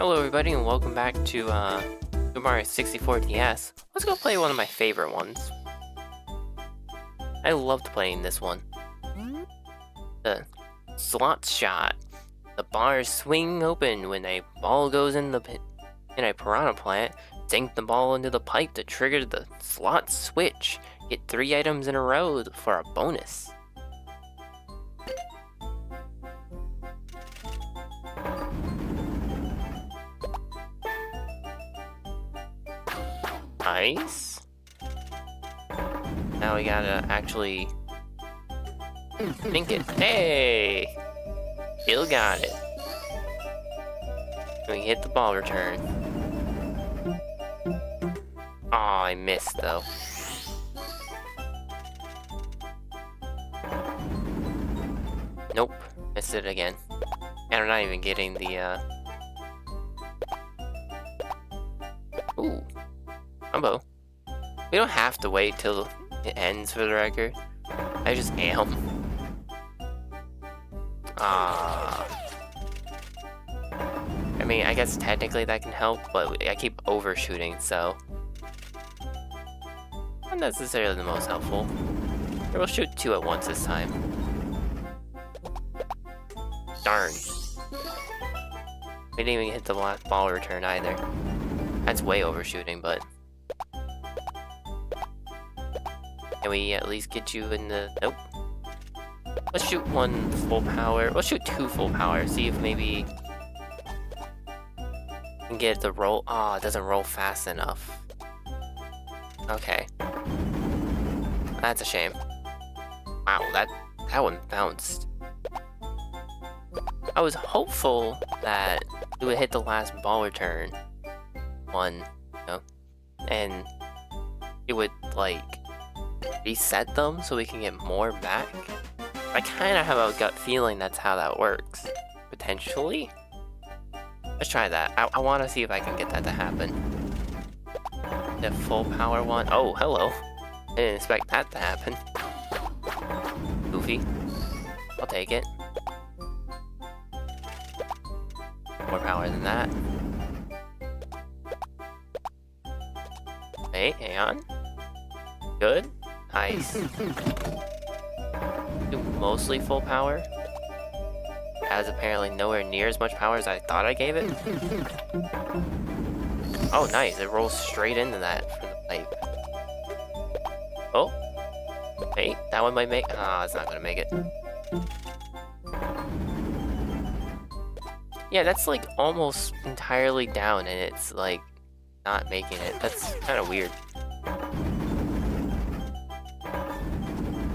Hello everybody and welcome back to Super Mario 64 DS. Let's go play one of my favorite ones. I loved playing this one. The slot shot. The bars swing open when a ball goes in a piranha plant. Sink the ball into the pipe to trigger the slot switch. Get 3 items in a row for a bonus. Nice. Now we gotta actually think it. Hey! Still got it. We hit the ball return. Aw, I missed though. Nope, missed it again. And I'm not even getting the Ooh. Combo. We don't have to wait till it ends for the record. I just am. I mean, I guess technically that can help, but I keep overshooting, so not necessarily the most helpful. Here, we'll shoot 2 at once this time. Darn. We didn't even hit the last ball return either. That's way overshooting, but can we at least get you in the... Nope. Let's shoot 1 full power. Let's shoot 2 full power. See if maybe we can get the roll. Oh, it doesn't roll fast enough. Okay. That's a shame. Wow, that one bounced. I was hopeful that it would hit the last ball return one, you know, and it would, like, reset them so we can get more back. I kind of have a gut feeling that's how that works. Potentially. Let's try that. I want to see if I can get that to happen. The full power one. Oh, hello. I didn't expect that to happen. Goofy. I'll take it. More power than that. Wait, hang on. Good. Nice. Do mostly full power. Has apparently nowhere near as much power as I thought I gave it. Oh, nice. It rolls straight into that from the pipe. Oh. Wait, that one might make... Ah, it's not gonna make it. Yeah, that's like almost entirely down and it's like not making it. That's kind of weird.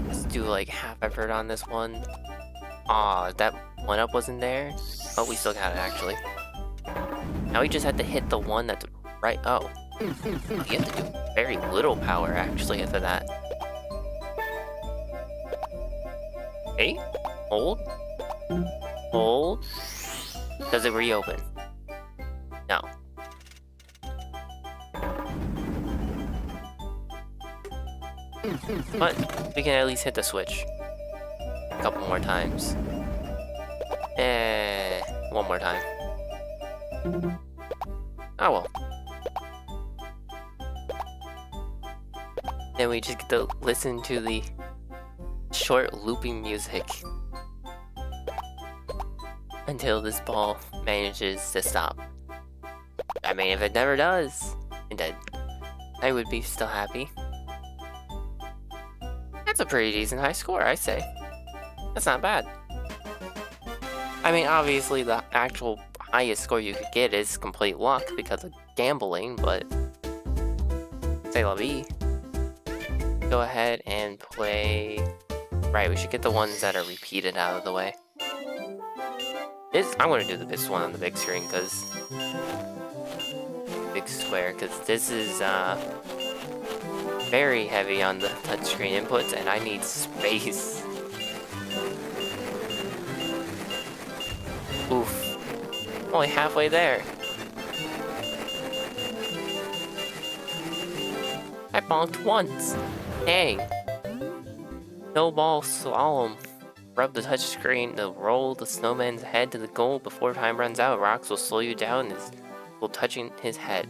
Let's do like half effort on this one. Aw, that 1-up wasn't there. Oh, we still got it actually. Now we just have to hit the one that's right. Oh. You have to do very little power actually after that. Hey, hold. Hold. Does it reopen? No. But we can at least hit the switch a couple more times. One more time. Oh well. Then we just get to listen to the short looping music until this ball manages to stop. I mean, if it never does, then I would be still happy. That's a pretty decent high score, I say. That's not bad. I mean, obviously the actual highest score you could get is complete luck because of gambling, but c'est la vie. Go ahead and play... Right, we should get the ones that are repeated out of the way. I'm gonna do this one on the big screen, because... Big square, because this is, very heavy on the touchscreen inputs, and I need space. Oof. Only halfway there. I bonked once. Dang. No ball slalom. rub the touchscreen to roll the snowman's head to the goal before time runs out. Rocks will slow you down while touching his head.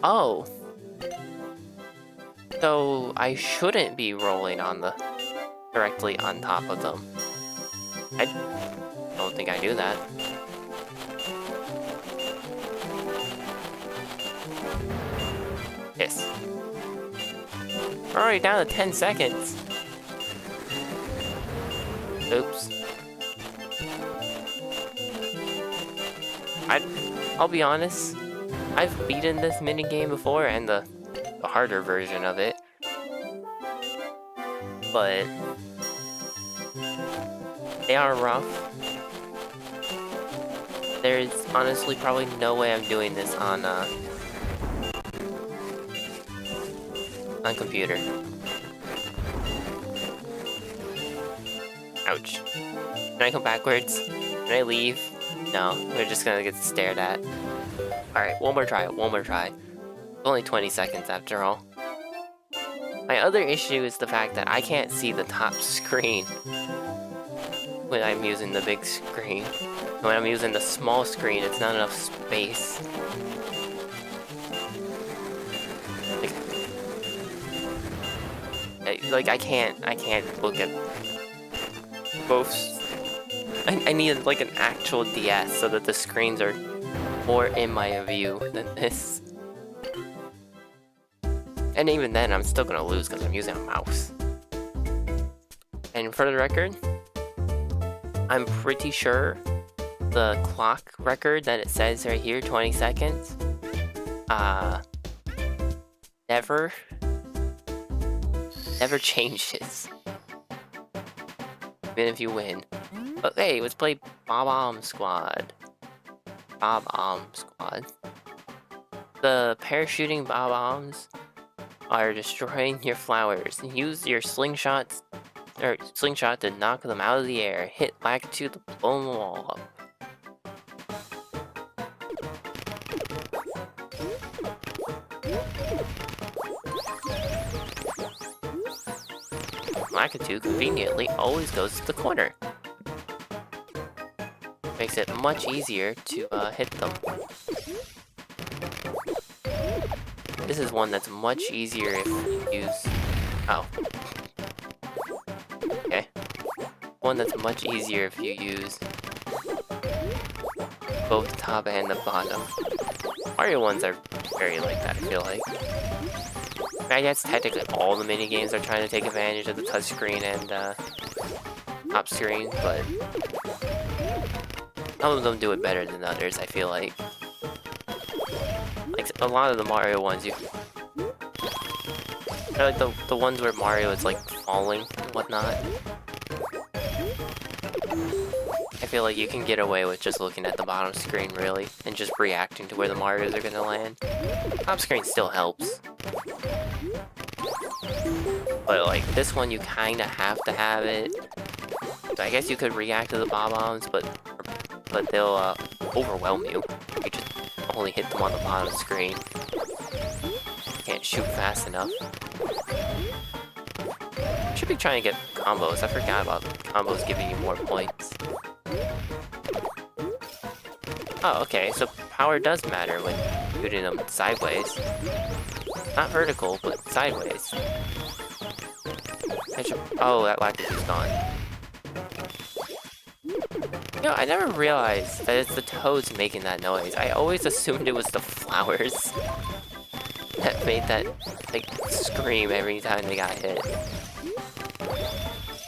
Oh. So I shouldn't be rolling directly on top of them. I don't think I knew that. Yes. We're already down to 10 seconds. Oops. I'll be honest, I've beaten this minigame before and the harder version of it. But they are rough. There's honestly probably no way I'm doing this on computer. Ouch. Can I come backwards? Can I leave? No, we're just gonna get stared at. Alright, one more try. It's only 20 seconds after all. My other issue is the fact that I can't see the top screen when I'm using the big screen. When I'm using the small screen, it's not enough space. Like I can't look at both. I need like an actual DS so that the screens are more in my view than this. And even then, I'm still gonna lose because I'm using a mouse. And for the record, I'm pretty sure the clock record that it says right here, 20 seconds, never changes. Even if you win. But hey, let's play Bob-omb Squad. Bob-omb Squad. The parachuting Bob-ombs are destroying your flowers. Use your slingshot to knock them out of the air. Hit Lakitu to blow them all up. Lakitu conveniently always goes to the corner. Makes it much easier to hit them. This is one that's much easier if you use... Oh. Okay. One that's much easier if you use both the top and the bottom. Mario ones are very like that, I feel like. I guess technically all the minigames are trying to take advantage of the touchscreen and top screen, but some of them do it better than others, I feel like. Like a lot of the Mario ones, like the ones where Mario is like falling and whatnot. I feel like you can get away with just looking at the bottom screen, really, and just reacting to where the Marios are gonna land. Top screen still helps. But like this one, you kinda have to have it. So I guess you could react to the Bob-ombs, but they'll overwhelm you. You just only hit them on the bottom screen. Can't shoot fast enough. Should be trying to get combos. I forgot about combos giving you more points. Oh, okay, so power does matter when shooting them sideways. Not vertical, but sideways. Oh, that Lakitu's gone. You know, I never realized that it's the toads making that noise. I always assumed it was the flowers that made that, like, scream every time they got hit.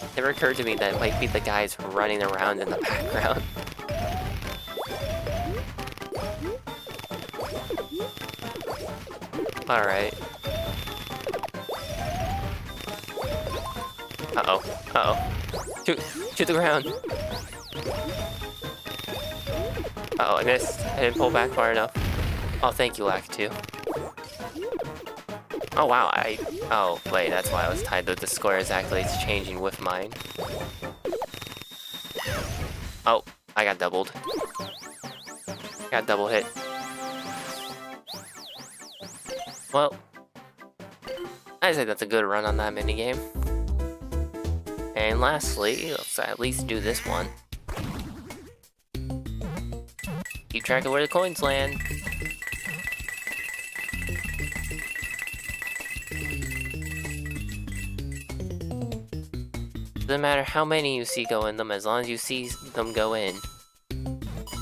It never occurred to me that it might be the guys running around in the background. Alright. Uh-oh. Uh-oh. Shoot the ground! Uh-oh, I missed. I didn't pull back far enough. Oh, thank you, Lakitu. Oh, wow, oh, wait, that's why I was tied that the score is actually changing with mine. Oh, I got doubled. Got double hit. Well, I'd say that's a good run on that minigame. And lastly, let's at least do this one. Keep track of where the coins land. Doesn't matter how many you see go in them, as long as you see them go in.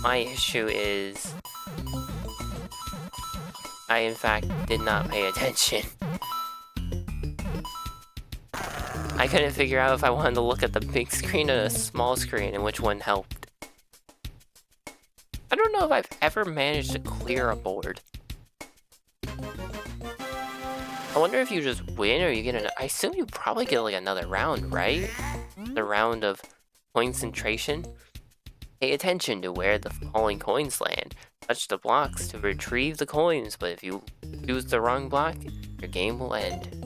My issue is I in fact did not pay attention. I couldn't figure out if I wanted to look at the big screen or the small screen and which one helped. I don't know if I've ever managed to clear a board. I wonder if you just win or you get I assume you probably get like another round, right? The round of concentration. Pay attention to where the falling coins land. Touch the blocks to retrieve the coins, but if you choose the wrong block, your game will end.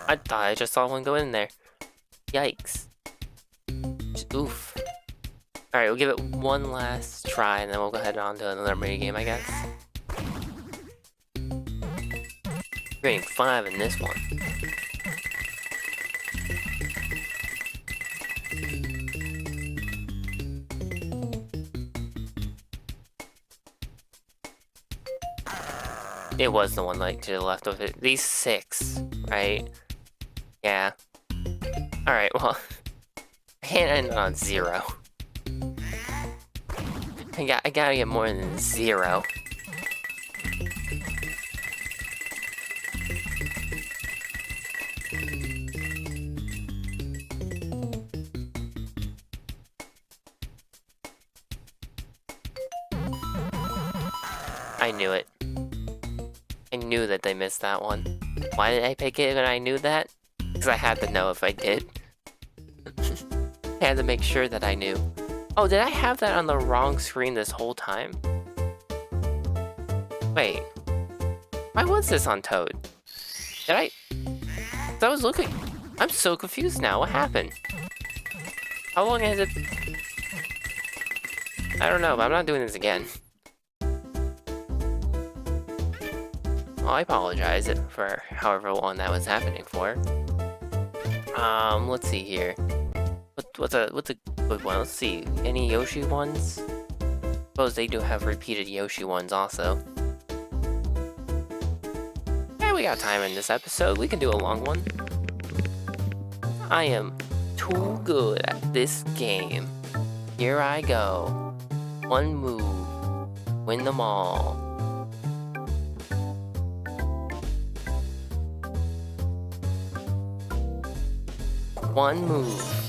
I thought I just saw one go in there. Yikes. Oof. Alright, we'll give it one last try and then we'll go ahead on to another minigame, I guess. Getting 5 in this one. It was the one like to the left of it. These 6, right? Yeah. Alright, well, I can't end on 0. I gotta get more than 0. I knew it. I knew that they missed that one. Why did I pick it when I knew that? Because I had to know if I did. I had to make sure that I knew. Oh, did I have that on the wrong screen this whole time? Wait. Why was this on Toad? Did I... I was looking... I'm so confused now. What happened? How long has it... I don't know, but I'm not doing this again. Well, I apologize for however long that was happening for. Let's see here. What's a good one? Let's see. Any Yoshi ones? Suppose they do have repeated Yoshi ones also. Yeah, we got time in this episode. We can do a long one. I am too good at this game. Here I go. One move. Win them all. One move.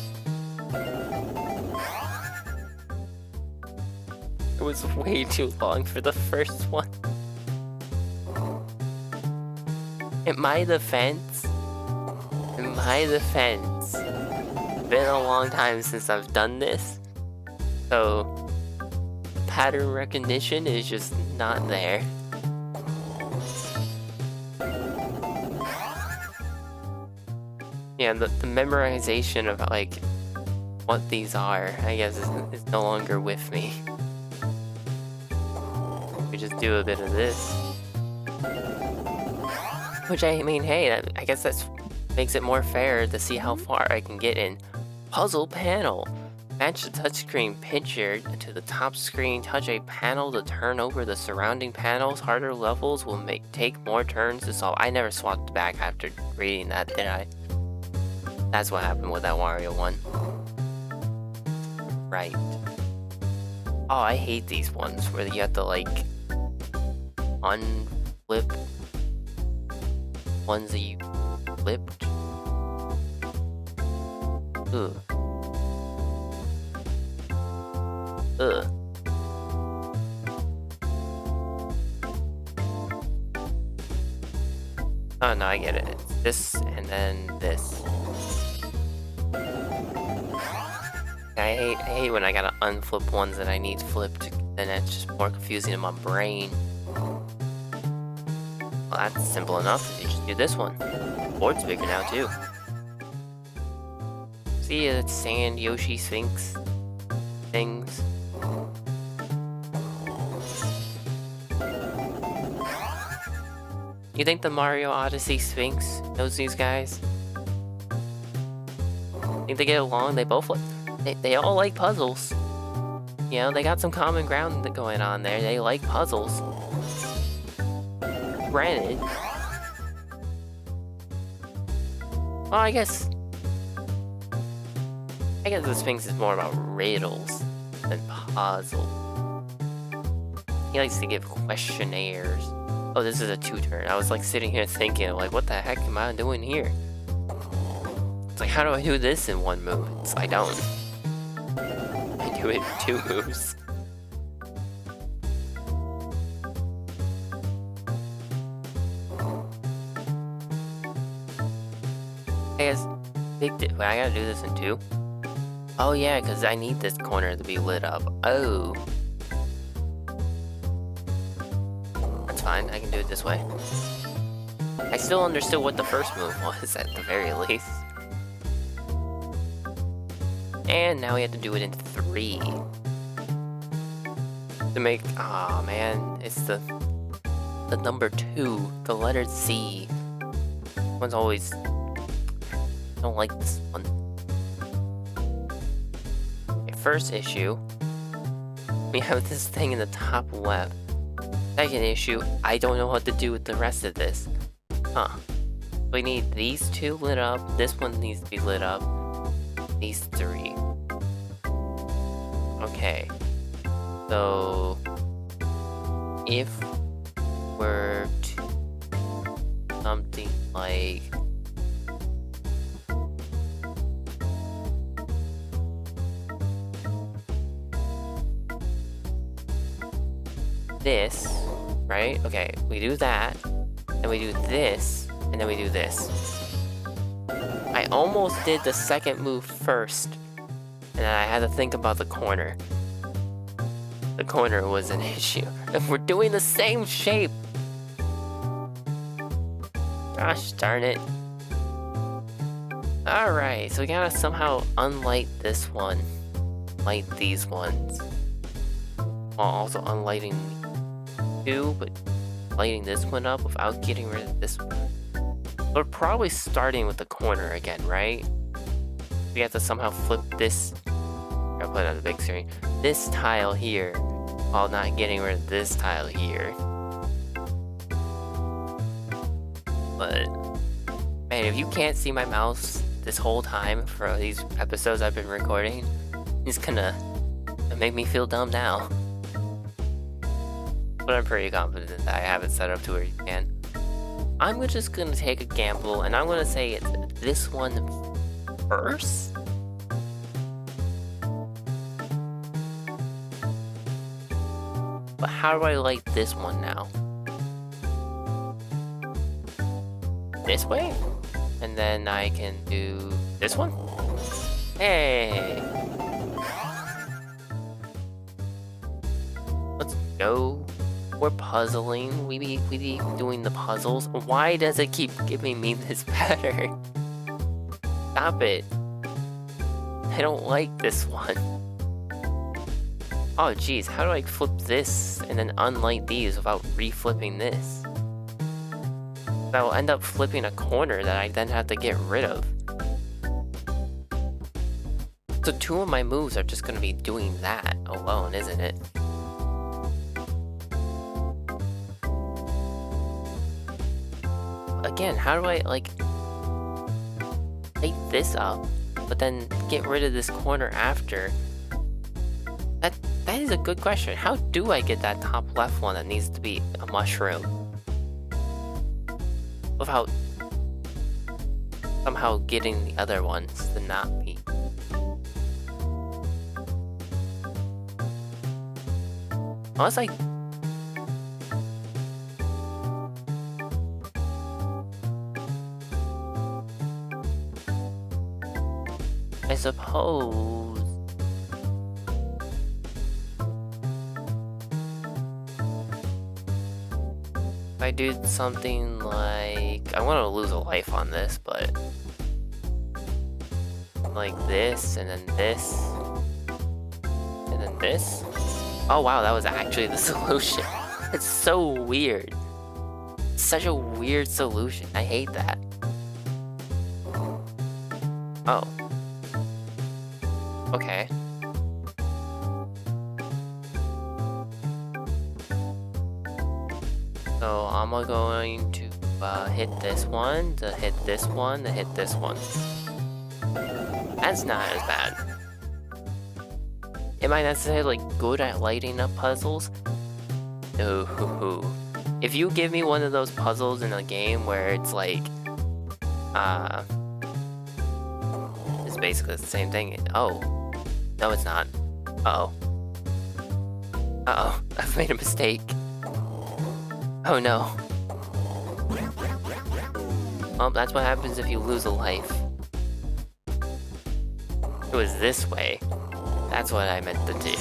It was way too long for the first one. In my defense, it's been a long time since I've done this, so pattern recognition is just not there. Yeah, the memorization of like what these are, I guess, is no longer with me. We just do a bit of this, which I mean, hey, I guess that's makes it more fair to see how far I can get in. Puzzle panel. Match the touchscreen picture to the top screen. Touch a panel to turn over the surrounding panels. Harder levels will take more turns to solve. I never swapped back after reading that, did I? That's what happened with that Wario one. Right. Oh, I hate these ones where you have to like unflip ones that you flipped. Ugh. Ugh. Oh no, I get it. It's this and then this. I hate when I gotta unflip ones that I need flipped, then it's just more confusing in my brain. Well, that's simple enough. You just do this one. board's bigger now too. See, it's sand, Yoshi, Sphinx things. You think the Mario Odyssey Sphinx knows these guys? Think they get along? They both they all like puzzles. You know, they got some common ground going on there. They like puzzles. Granted. Well, I guess the Sphinx is more about riddles than puzzles. He likes to give questionnaires. Oh, this is a 2-turn. I was like sitting here thinking, like, what the heck am I doing here? It's like, how do I do this in 1 move? It's, I don't. I do it in 2 moves. I guess, wait, I gotta do this in 2? Oh yeah, because I need this corner to be lit up. Oh. That's fine, I can do it this way. I still understood what the first move was, at the very least. And now we have to do it in 3. To make... Aw, man. It's the number 2. The letter Z. One's always... I don't like this one. Okay, first issue. We have this thing in the top left. Second issue. I don't know what to do with the rest of this. Huh. We need these 2 lit up. This one needs to be lit up. These 3. Okay. So if we're to something like this, right? Okay, we do that, then we do this, and then we do this. I almost did the second move first, and then I had to think about the corner. The corner was an issue. If we're doing the same shape! Gosh darn it. Alright, so we gotta somehow unlight this one. Light these ones. While also unlighting 2, but lighting this one up without getting rid of this one. We're probably starting with the corner again, right? We have to somehow flip this. I'll put it on the big screen. This tile here, while not getting rid of this tile here. But man, if you can't see my mouse this whole time for these episodes I've been recording, it's gonna make me feel dumb now. But I'm pretty confident that I have it set up to where you can. I'm just gonna take a gamble, and I'm gonna say it's this one first. But how do I light this one now? This way? And then I can do this one? Hey! Let's go. We're puzzling. We be doing the puzzles. Why does it keep giving me this pattern? Stop it. I don't like this one. Oh geez, how do I flip this and then unlight these without reflipping this? I will end up flipping a corner that I then have to get rid of. So 2 of my moves are just going to be doing that alone, isn't it? Again, how do I, like, light this up, but then get rid of this corner after? That is a good question. How do I get that top left one that needs to be a mushroom? Without somehow getting the other ones to not be. Unless I suppose I do something like... I want to lose a life on this, but... like this, and then this... and then this? Oh wow, that was actually the solution. It's so weird. Such a weird solution. I hate that. Oh. Okay. So I'm going to hit this one, to hit this one, to hit this one. That's not as bad. Am I necessarily good at lighting up puzzles? No. If you give me one of those puzzles in a game where it's like, it's basically the same thing. Oh, no, it's not. Uh-oh. Uh-oh, I've made a mistake. Oh no. Oh, that's what happens if you lose a life. It was this way. That's what I meant to do.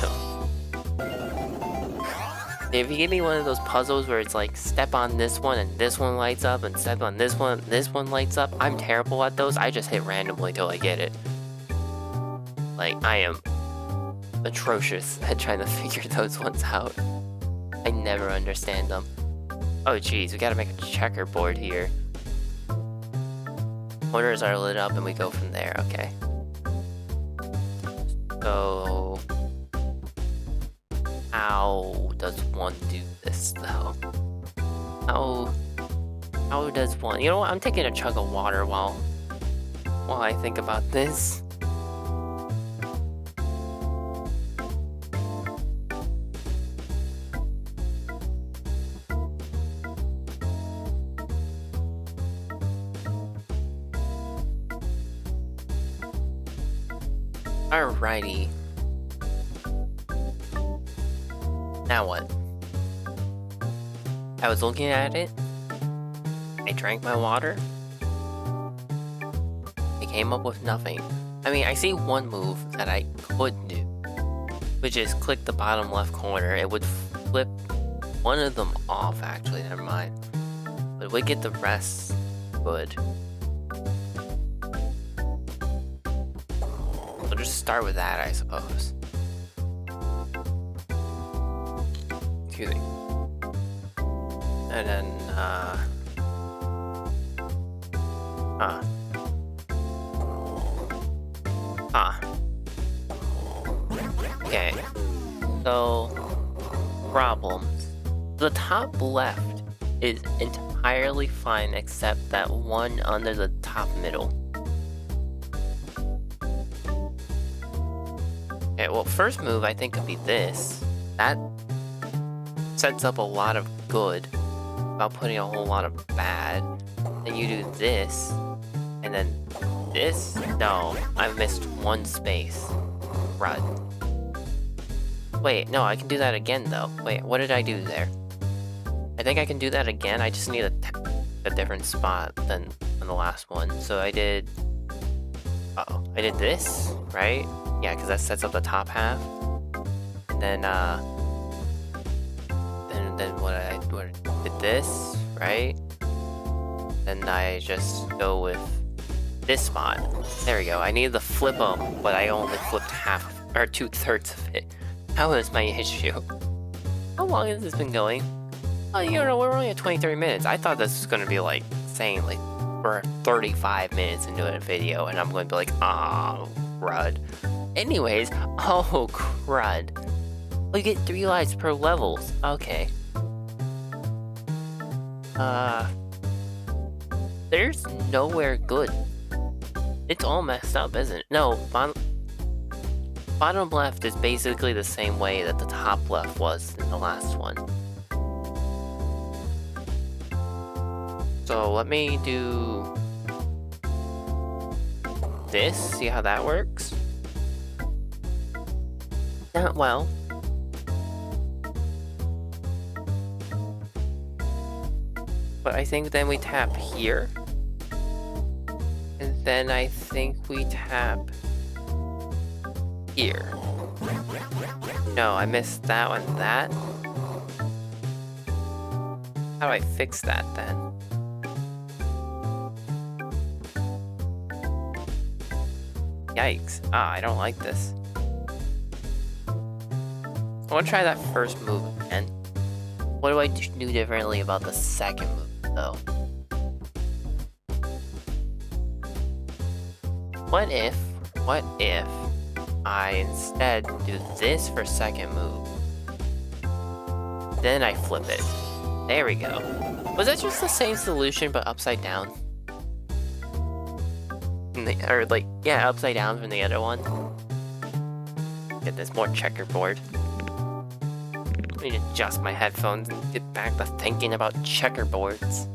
If you give me one of those puzzles where it's like, step on this one and this one lights up, and step on this one and this one lights up, I'm terrible at those. I just hit randomly till I get it. Like, I am atrocious at trying to figure those ones out. I never understand them. Oh geez, we gotta make a checkerboard here. Corners are lit up and we go from there, okay. So... how does one do this though? How does one... You know what, I'm taking a chug of water while I think about this. Alrighty. Now what? I was looking at it. I drank my water. I came up with nothing. I mean, I see one move that I could do, which is click the bottom left corner. It would flip one of them off, actually, never mind. But we get the rest good. We'll just start with that, I suppose. Excuse me. And then, Okay. So, problems. The top left is entirely fine except that one under the top middle. Okay, well, first move I think could be this. That sets up a lot of good without putting a whole lot of bad. Then you do this, and then this? No, I missed one space. Right. Wait, no, I can do that again though. Wait, what did I do there? I think I can do that again. I just need a different spot than the last one. So I did... Uh-oh. I did this, right? Yeah, because that sets up the top half. And then, then what I did this, right? Then I just go with this spot. There we go. I needed to flip them, but I only flipped half, or 2/3 of it. That was my issue. How long has this been going? Oh, you know, we're only at 23 minutes. I thought this was going to be like, saying like, we're 35 minutes into a video, and I'm going to be like, oh, crud. Anyways, oh, crud. Oh, you get 3 lives per levels. Okay. There's nowhere good. It's all messed up, isn't it? No, bottom left is basically the same way that the top left was in the last one. So let me do this, see how that works. Not well. But I think then we tap here. And then I think we tap here. No, I missed that one. That? How do I fix that then? Yikes. I don't like this. I want to try that first move again. What do I do differently about the second move, though? What if I instead do this for second move? Then I flip it. There we go. Was that just the same solution but upside down? Yeah, upside down from the other one. Get this more checkerboard. Let me adjust my headphones and get back to thinking about checkerboards.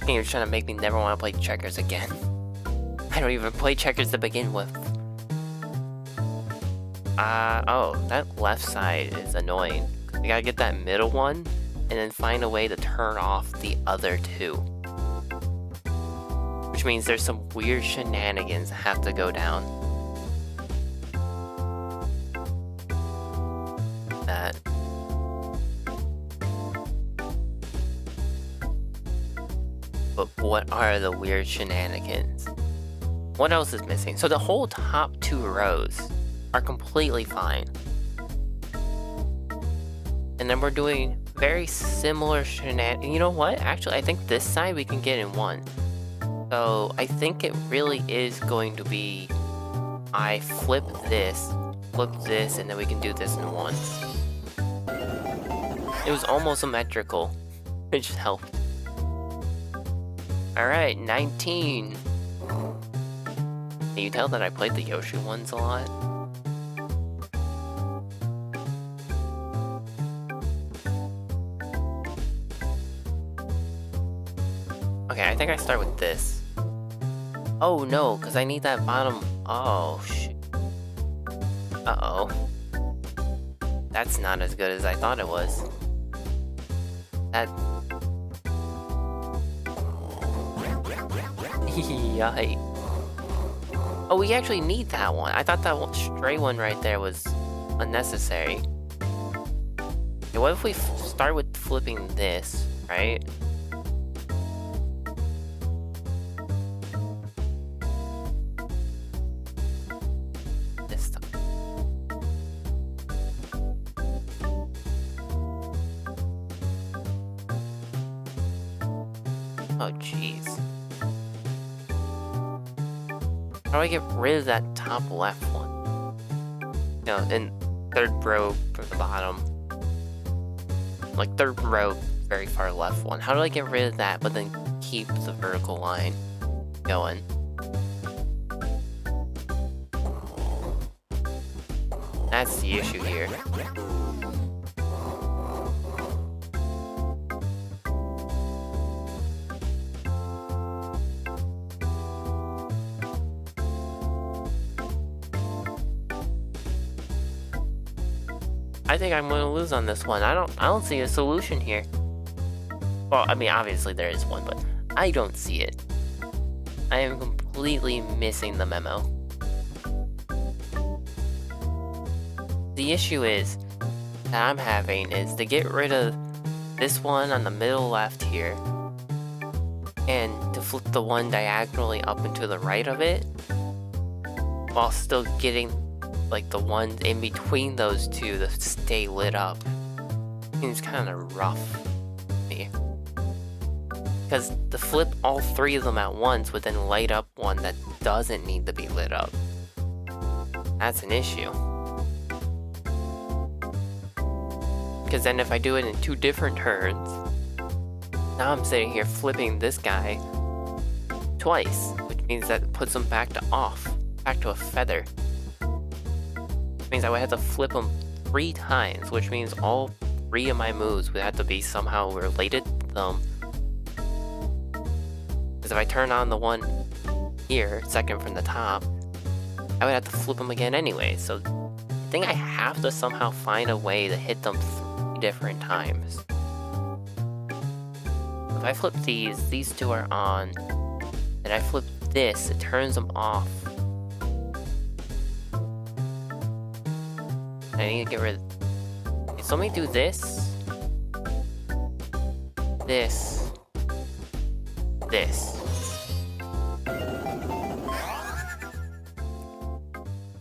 You're trying to make me never want to play checkers again. I don't even play checkers to begin with. Oh, that left side is annoying. We gotta get that middle one, and then find a way to turn off the other two. Which means there's some weird shenanigans that have to go down. That. But what are the weird shenanigans? What else is missing? So the whole top two rows are completely fine. And then we're doing very similar shenanigans. You know what? Actually, I think this side we can get in one. So I think it really is going to be I flip this, and then we can do this in one. It was almost symmetrical. It just helped. Alright, 19. Can you tell that I played the Yoshi ones a lot? Okay, I think I start with this. Oh no, because I need that bottom. Oh, shit. Uh-oh. That's not as good as I thought it was. That... Yikes. Oh, we actually need that one. I thought that stray one right there was unnecessary. Okay, what if we start with flipping this, right? This time. Oh, jeez. How do I get rid of that top left one? No, in third row from the bottom. Like third row, very far left one. How do I get rid of that, but then keep the vertical line going? That's the issue here. I think I'm gonna lose on this one. I don't see a solution here. Well, I mean, obviously there is one, but I don't see it. I am completely missing the memo. The issue is that I'm having is to get rid of this one on the middle left here and to flip the one diagonally up and to the right of it while still getting like the ones in between those two to stay lit up. Seems kind of rough to me. Because to flip all three of them at once would then light up one that doesn't need to be lit up. That's an issue. Because then if I do it in two different turns, now I'm sitting here flipping this guy twice, which means that puts him back to off, back to a feather. Which means I would have to flip them 3 times, which means all 3 of my moves would have to be somehow related to them. Because if I turn on the one here, second from the top, I would have to flip them again anyway. So I think I have to somehow find a way to hit them 3 different times. If I flip these 2 are on, and I flip this, it turns them off. I need to get rid of... Okay, so let me do this. this, this.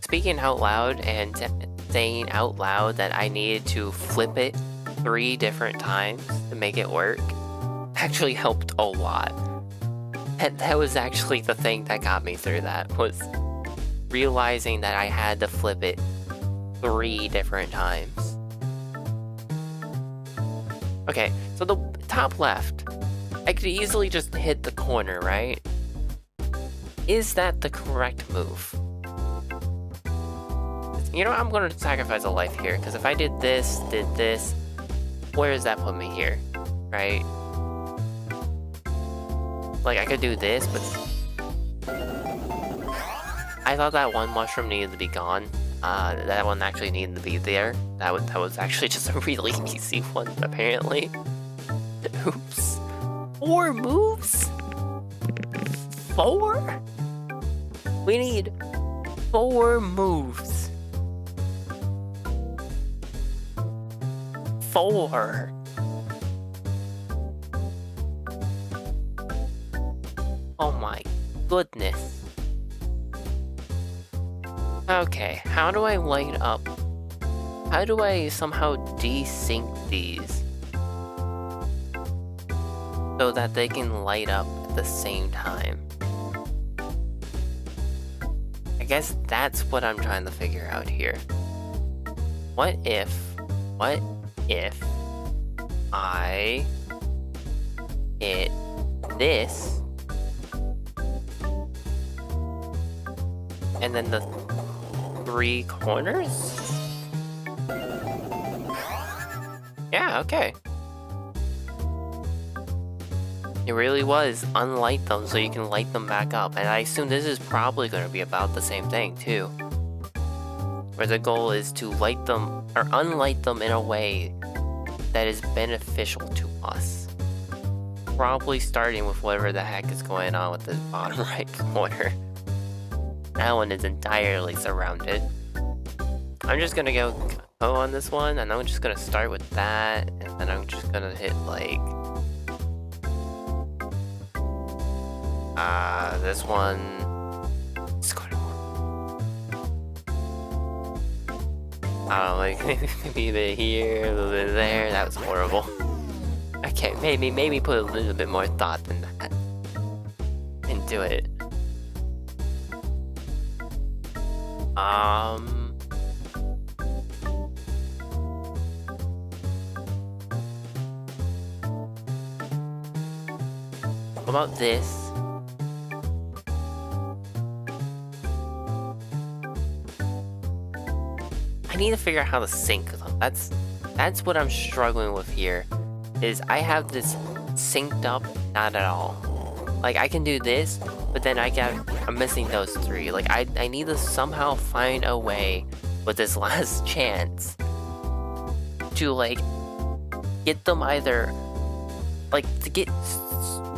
Speaking out loud and saying out loud that I needed to flip it 3 different times to make it work actually helped a lot. And that was actually the thing that got me through that, was realizing that I had to flip it 3 different times. Okay, so the top left, I could easily just hit the corner, right? Is that the correct move? You know, I'm gonna sacrifice a life here, because if I did this, where does that put me here, right? Like, I could do this, but I thought that one mushroom needed to be gone. That one actually needed to be there. That was actually just a really easy one, apparently. Oops. 4 moves? 4? We need 4 moves. 4. Oh my goodness. Okay, how do I light up? How do I somehow desync these so that they can light up at the same time? I guess that's what I'm trying to figure out here. What if I hit this and then the 3 corners? Yeah, okay. It really was unlight them so you can light them back up, and I assume this is probably going to be about the same thing too, where the goal is to light them or unlight them in a way that is beneficial to us. Probably starting with whatever the heck is going on with this bottom right corner. That one is entirely surrounded. I'm just gonna go on this one, and I'm just gonna start with that, and then I'm just gonna hit like this one. It's going on. I don't know, like maybe a bit here, a little bit there. That was horrible. Okay, maybe put a little bit more thought than that into it. What about this? I need to figure out how to sync them. That's what I'm struggling with here. Is I have this synced up, not at all. Like I can do this, but then I'm missing those 3. Like I need to somehow find a way with this last chance to like get them either like to get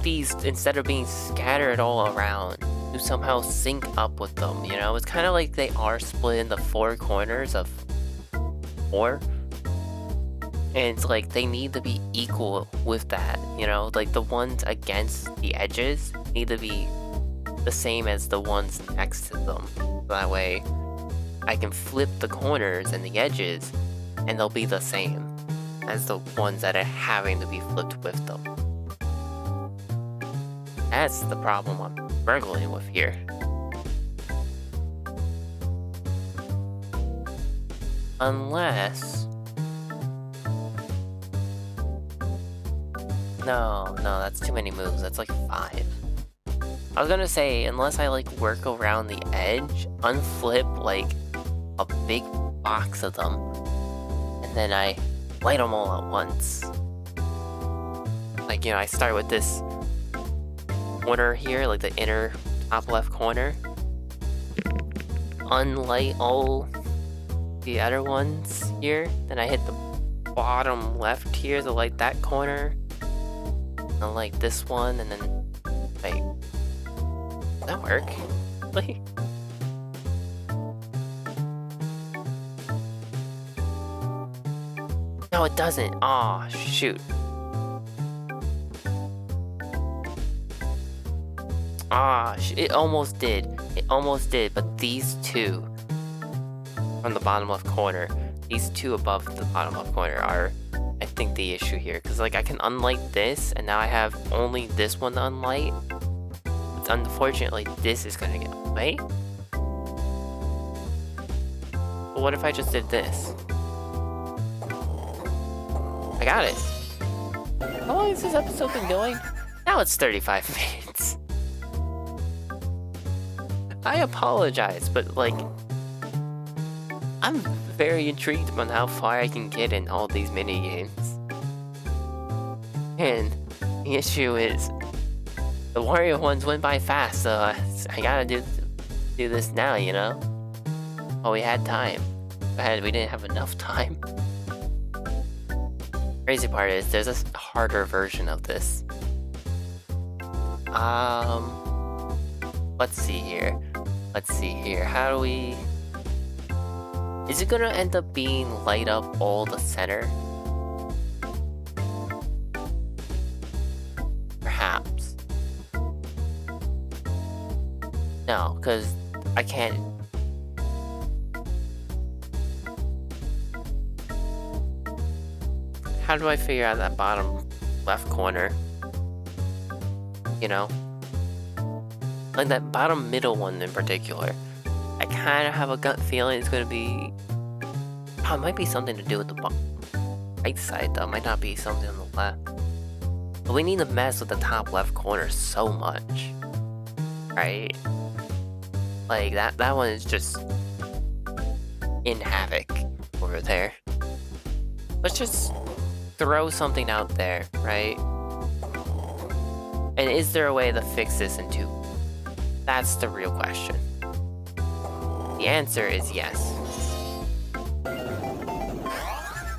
these, instead of being scattered all around, to somehow sync up with them, you know? It's kind of like they are split into 4 corners of 4. And it's like they need to be equal with that, you know? Like the ones against the edges need to be the same as the ones next to them. That way I can flip the corners and the edges and they'll be the same as the ones that are having to be flipped with them. That's the problem I'm struggling with here. Unless... No, that's too many moves. That's like 5. I was gonna say, unless I like work around the edge, unflip like a big box of them, and then I light them all at once. Like, you know, I start with this corner here, like the inner top left corner. Unlight all the other ones here. Then I hit the bottom left here to light that corner. And like this one, and then wait, does that work? Like, no, it doesn't. Aw, shoot. Ah, it almost did. It almost did, but these two from the bottom left corner, these two above the bottom left corner are, I think, the issue here. Because, like, I can unlight this, and now I have only this one to unlight. But unfortunately, this is gonna get away. But what if I just did this? I got it. How long has this episode been going? Now it's 35 minutes. I apologize, but like, I'm very intrigued on how far I can get in all these mini games. And the issue is, the Wario ones went by fast, so I gotta do this now, you know? Oh, we had time. But we didn't have enough time. Crazy part is, there's a harder version of this. Let's see here. How do we... Is it gonna end up being light up all the center? Perhaps. No, because I can't... How do I figure out that bottom left corner? You know? Like that bottom middle one in particular. I kind of have a gut feeling it's going to be... Oh, it might be something to do with the right side though. It might not be something on the left. But we need to mess with the top left corner so much. Right? Like that one is just in havoc over there. Let's just throw something out there, right? And is there a way to fix this in 2? That's the real question. The answer is yes.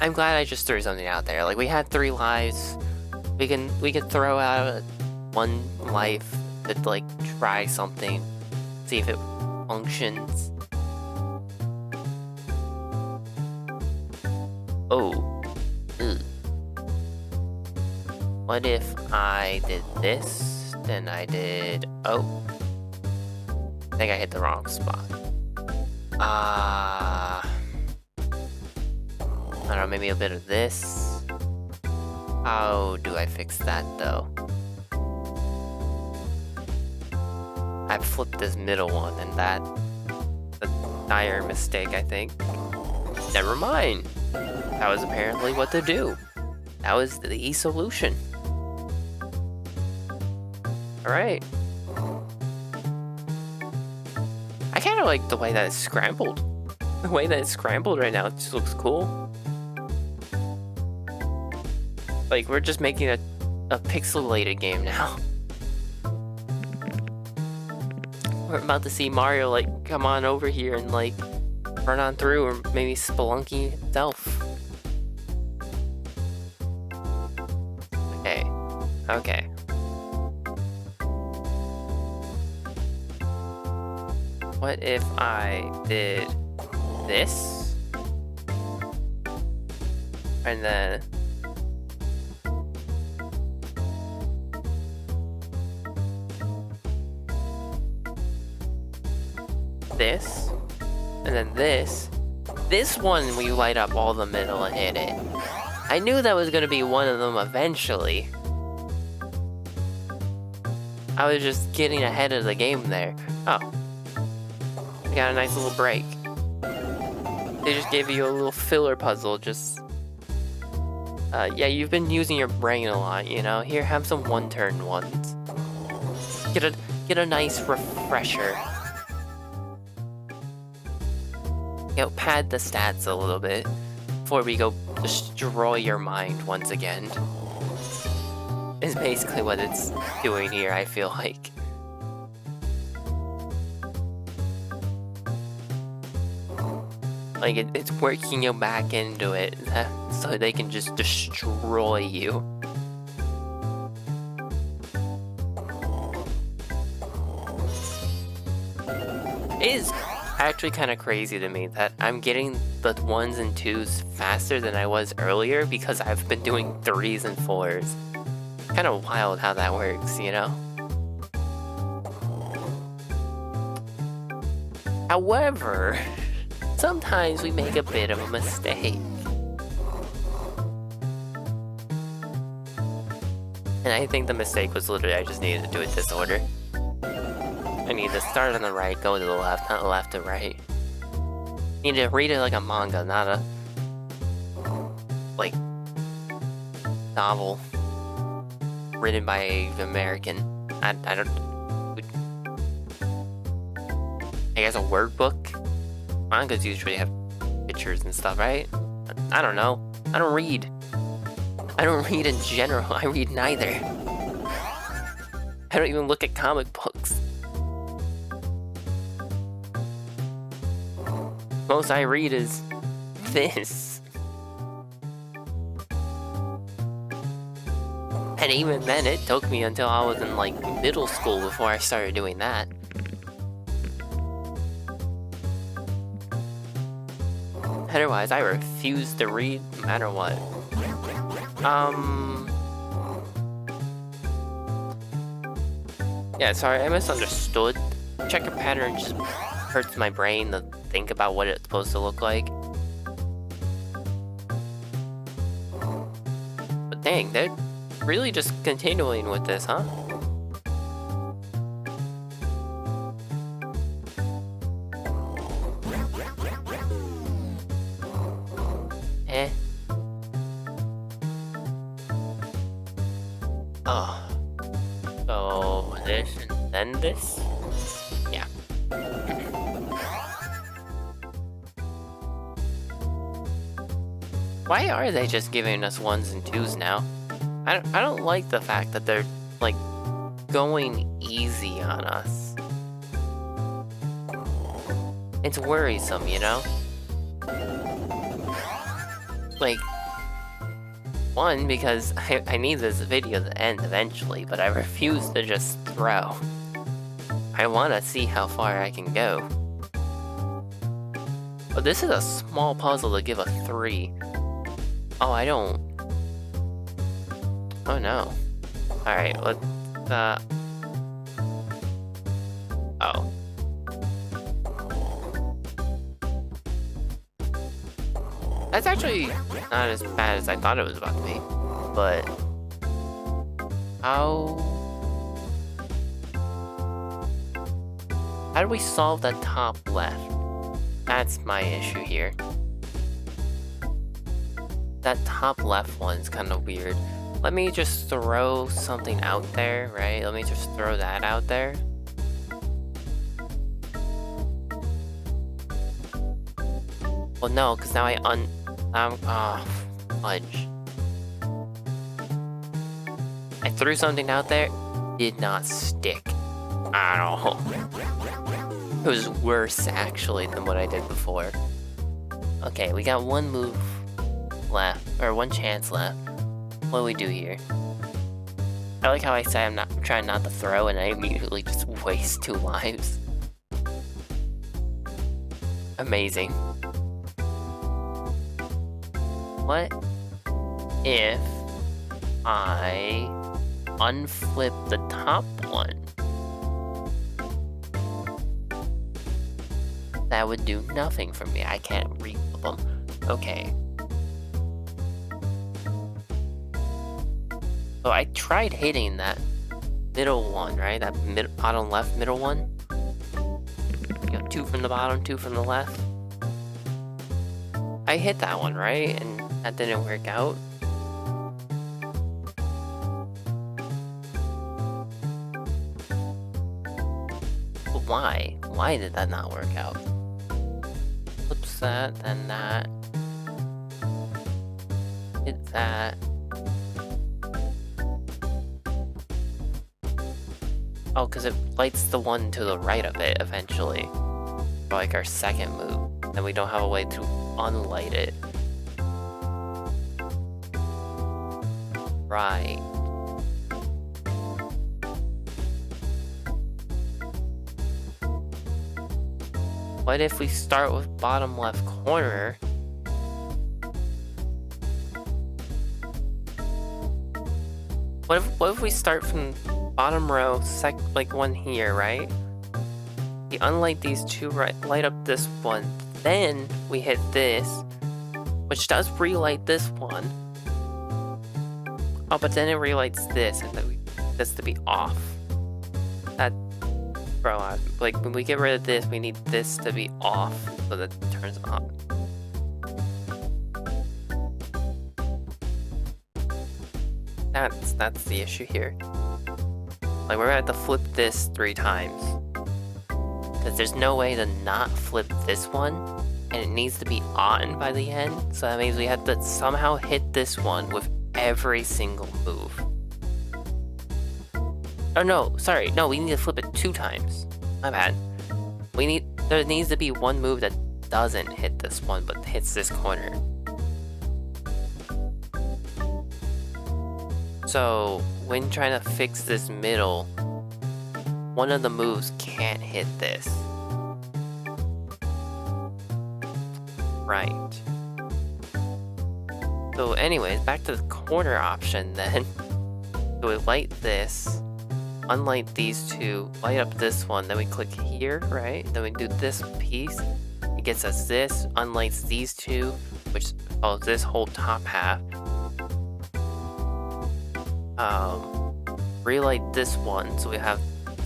I'm glad I just threw something out there. Like, we had 3 lives. We could throw out 1 life to like try something, see if it functions. Oh. Ugh. What if I did this, then I did... Oh. I think I hit the wrong spot. I don't know, maybe a bit of this. How do I fix that, though? I flipped this middle one, and that's a dire mistake, I think. Never mind. That was apparently what to do. That was the solution. Alright. I kind of like the way that it's scrambled. The way that it's scrambled right now, it just looks cool. Like, we're just making a pixelated game now. We're about to see Mario, like, come on over here and, like, run on through, or maybe Spelunky itself. Okay. What if I did this? And then... this? And then this? This one we light up all the middle and hit it. I knew that was gonna be one of them eventually. I was just getting ahead of the game there. Oh. We got a nice little break. They just gave you a little filler puzzle, just... yeah, you've been using your brain a lot, you know? Here, have some one-turn ones. Get a nice refresher. You know, pad the stats a little bit before we go destroy your mind once again. Is basically what it's doing here, I feel like. Like, it's working you back into it so they can just destroy you. It is actually kind of crazy to me that I'm getting the 1s and 2s faster than I was earlier because I've been doing 3s and 4s. Kind of wild how that works, you know? However, sometimes we make a bit of a mistake. And I think the mistake was literally I just needed to do it this order. I need to start on the right, go to the left, not left to right. I need to read it like a manga, not a like novel written by an American. I don't. I guess a word book. Mangas usually have pictures and stuff, right? I don't know. I don't read. I don't read in general. I read neither. I don't even look at comic books. Most I read is this. And even then, it took me until I was in like middle school before I started doing that. Otherwise, I refuse to read no matter what. Yeah, sorry, I misunderstood. Checker pattern just hurts my brain to think about what it's supposed to look like. But dang, they're really just continuing with this, huh? Oh. So, this and then this? Yeah. Why are they just giving us 1s and 2s now? I don't like the fact that they're, like, going easy on us. It's worrisome, you know? Like, one, because I need this video to end eventually, but I refuse to just throw. I want to see how far I can go. But this is a small puzzle to give a 3. Oh, I don't... Oh no. Alright, let's, Oh. That's actually not as bad as I thought it was about to be, but... How do we solve the top left? That's my issue here. That top left one's kind of weird. Let me just throw something out there, right? Let me just throw that out there. Well, no, because now fudge. I threw something out there, did not stick at all. It was worse, actually, than what I did before. Okay, we got one move left, or one chance left. What do we do here? I like how I say I'm trying not to throw, and I immediately just waste 2 lives. Amazing. What if I unflip the top one? That would do nothing for me. I can't reflip them. Okay. So I tried hitting that middle one, right? That bottom left middle one. You know, 2 from the bottom, 2 from the left. I hit that one, right? And that didn't work out. But why? Why did that not work out? Flips that, then that. Hit that. Oh, because it lights the one to the right of it eventually. For like our second move. Then we don't have a way to unlight it. Right. What if we start with bottom left corner? What if we start from bottom row, like one here, right? we unlight these two, right? Light up this one. Then we hit this, which does relight this one. Oh, but then it relights this, and then we need this to be off. That, bro, like when we get rid of this, we need this to be off so that it turns on. That's the issue here. Like we're gonna have to flip this 3 times. Because there's no way to not flip this one, and it needs to be on by the end. So that means we have to somehow hit this one with every single move. Oh no, sorry, no, we need to flip it 2 times. My bad. There needs to be one move that doesn't hit this one, but hits this corner. So, when trying to fix this middle, one of the moves can't hit this. Right. So anyways, back to the corner option then. So we light this, unlight these 2, light up this one, then we click here, right? Then we do this piece. It gets us this, unlights these 2, which follows this whole top half. Relight this one, so we have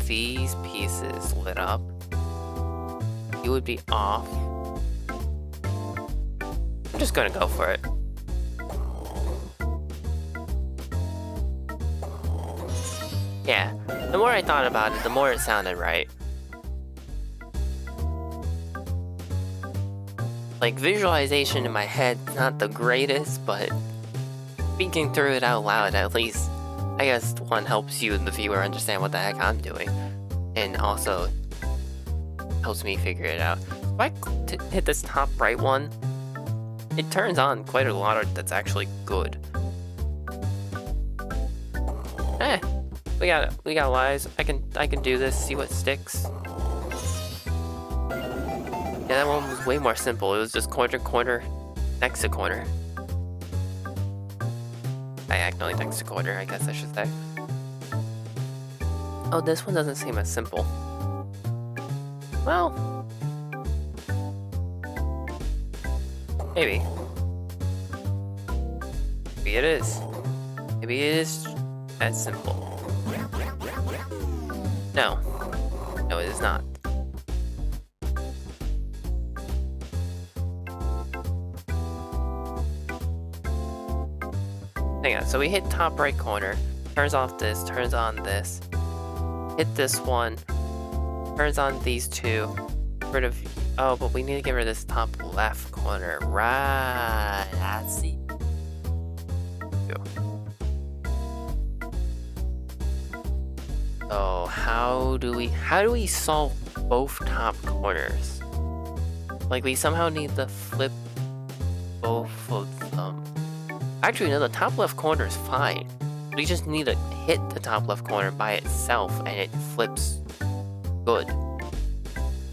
these pieces lit up. You would be off. I'm just gonna go for it. Yeah, the more I thought about it, the more it sounded right. Like, visualization in my head, not the greatest, but speaking through it out loud, at least, I guess one helps you, the viewer, understand what the heck I'm doing. And also, helps me figure it out. If I hit this top right one, it turns on quite a lot that's actually good. We got lives. I can do this, see what sticks. Yeah, that one was way more simple. It was just corner, next to corner. Diagonally next to corner, I guess I should say. Oh, this one doesn't seem as simple. Well, maybe. Maybe it is. Maybe it is that simple. No. No, it is not. Hang on, so we hit top right corner, turns off this, turns on this, hit this one, turns on these 2, rid of, oh, but we need to get rid of this top left corner, right, that's the, so how do we solve both top corners? Like we somehow need to flip both of them. Actually, no, the top left corner is fine. We just need to hit the top left corner by itself and it flips good.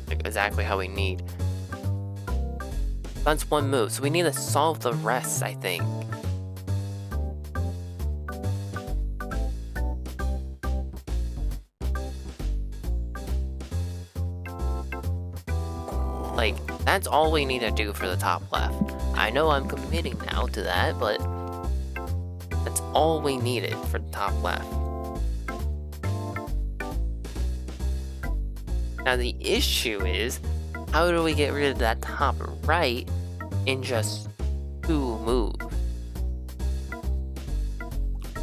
Like exactly how we need. That's one move, so we need to solve the rest, I think. Like, that's all we need to do for the top left. I know I'm committing now to that, but that's all we needed for the top left. Now the issue is, how do we get rid of that top right in just 2 moves?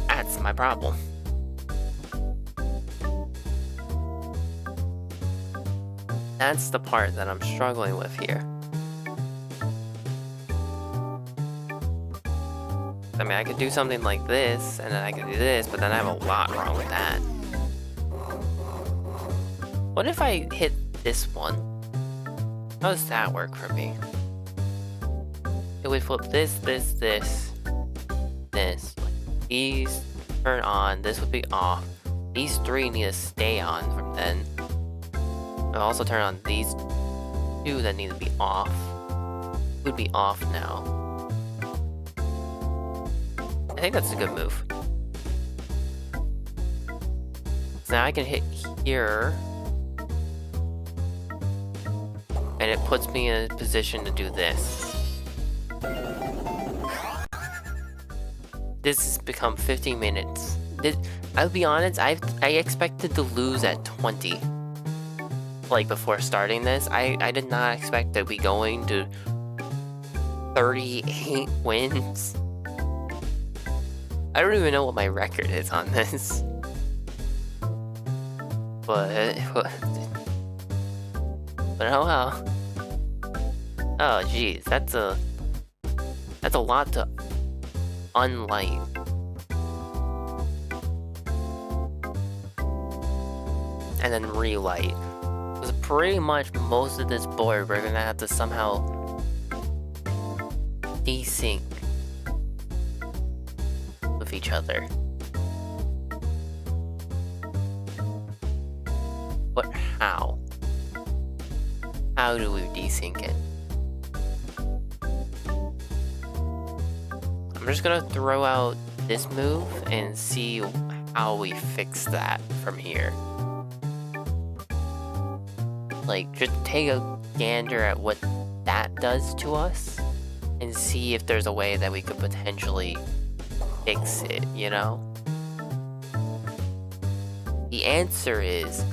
That's my problem. That's the part that I'm struggling with here. I mean, I could do something like this, and then I could do this, but then I have a lot wrong with that. What if I hit this one? How does that work for me? It would flip this, this, this, this. These turn on, this would be off. These 3 need to stay on from then. I'll also turn on these 2 that need to be off. Would be off now. I think that's a good move. So now I can hit here. and it puts me in a position to do this. This has become 15 minutes. I'll be honest, I expected to lose at 20. Like, before starting this, I did not expect to be going to 38 wins. I don't even know what my record is on this. But oh well. Oh geez, that's a lot to unlight. And then relight. Because pretty much most of this board we're gonna have to somehow desync with each other. But how? How do we desync it? I'm just gonna throw out this move and see how we fix that from here. Like, just take a gander at what that does to us and see if there's a way that we could potentially fix it, you know? The answer is